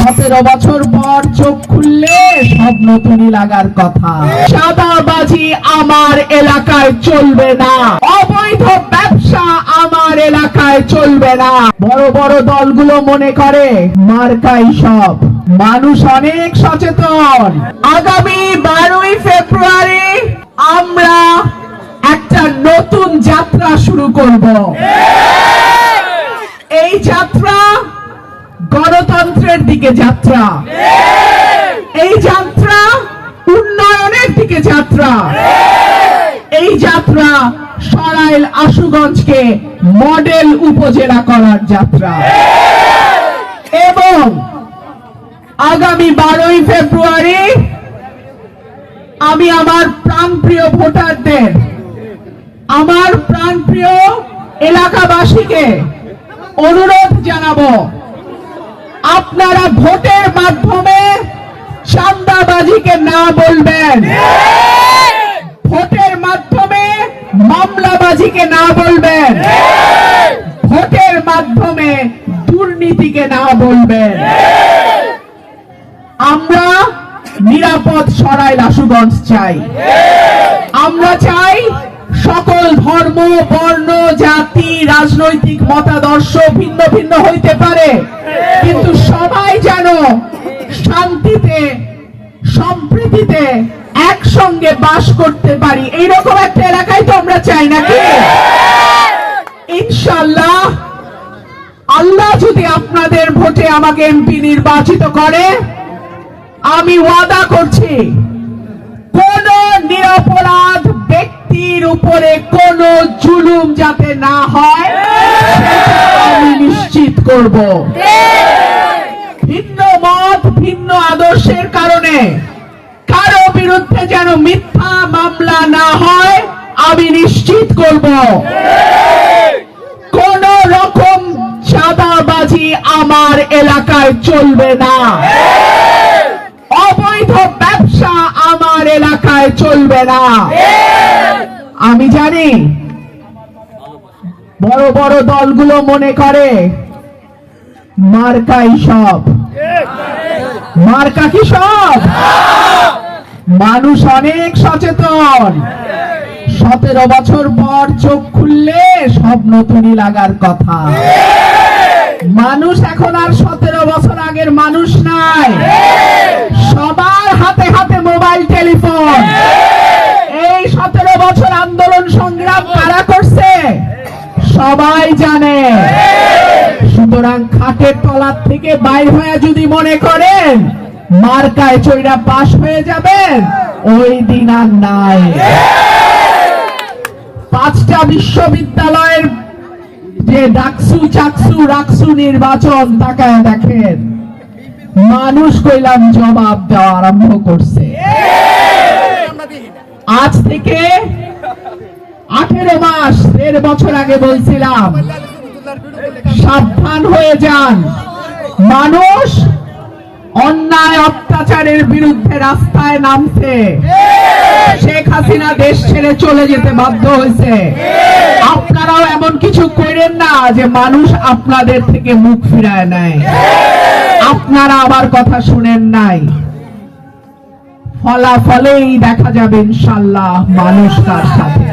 17 বছর পর চোখ খুললে সব নতুনই লাগার কথা। চাঁদাবাজি আমার এলাকায় চলবে না, অবৈধ ব্যবসা আমার এলাকায় চলবে না। বড় বড় দলগুলো মনে করে মার্কাই সব। মানুষ অনেক সচেতন। আগামী 12ই ফেব্রুয়ারি আমরা একটা নতুন যাত্রা শুরু করব। এই যাত্রা গণতন্ত্রের দিকে যাত্রা, এই যাত্রা উন্নয়নের দিকে যাত্রা, এই যাত্রা সরাইল আশুগঞ্জকে মডেল উপজেলা করার যাত্রা। এবং আগামী 12ই ফেব্রুয়ারি আমি আমার প্রাণপ্রিয় ভোটারদের, আমার প্রাণপ্রিয় এলাকাবাসীকে অনুরোধ জানাবো, আপনারা ভোটের মাধ্যমে চাঁদাবাজিকে না বলবেন, ভোটের মাধ্যমে মামলাবাজিকে না বলবেন, ভোটের মাধ্যমে দুর্নীতিকে না বলবেন। আমরা নিরাপদ সরাইল আশুগঞ্জ চাই। আমরা চাই সকল ধর্ম, বর্ণ, জাতি, রাজনৈতিক মতাদর্শ ভিন্ন ভিন্ন হইতে পারে, কিন্তু সবাই যেন শান্তিতে, সম্প্রীতিতে একসঙ্গে বাস করতে পারি, এইরকম একটা এলাকায় তো আমরা চাই নাকি? ইনশাআল্লাহ আল্লাহ যদি আপনাদের ভোটে আমাকে এমপি নির্বাচিত করে, আমি ওয়াদা করছি কোন নিরপরাধ ব্যক্তির উপরে কোন জুলুম যাতে না হয় আমি নিশ্চিত করব। ভিন্ন মত, ভিন্ন আদর্শের কারণে কারো বিরুদ্ধে যেন মিথ্যা মামলা না হয় আমি নিশ্চিত করব। কোন রকম চাঁদাবাজি আমার এলাকায় চলবে না, অবৈধ ব্যবসা আমার এলাকায় চলবে না। আমি জানি বড় বড় দলগুলো মনে করে মার্কাই সব। মার্কা কি সব? মানুষ অনেক সচেতন। 17 বছর পর চোখ খুললে সব নতুনই লাগার কথা। মানুষ এখন আর 17 বছর আগের মানুষ নাই। সবার হাতে হাতে মোবাইল টেলিফোন। এই 17 বছর আন্দোলন সংগ্রাম কারা করছে সবাই জানে। সুতরাং খাটের তলার থেকে বাইর হয়ে যদি মনে করেন মার্কায় চৈরা পাশ হয়ে যাবেন, ওই দিন আর নাই। 5টা বিশ্ববিদ্যালয়ের যে ডাকসু, চাকসু, রাকসু নির্বাচন তাকায় দেখেন, মানুষ কইলাম জবাব দেওয়া আরম্ভ করছে। আজ থেকে 18 মাস, 1.5 বছর আগে বলছিলাম সাবধান হয়ে যান। মানুষ অন্যায় অত্যাচারের বিরুদ্ধে রাস্তায় নামছে। শেখ হাসিনা দেশ ছেড়ে চলে যেতে বাধ্য হয়েছে। আপনারাও এমন কিছু করেন না যে মানুষ আপনাদের থেকে মুখ ফিরায় নেয়। আপনারা আবার কথা শুনেন নাই, ফলাফলেই দেখা যাবে ইনশাআল্লাহ মানুষ কার সাথে।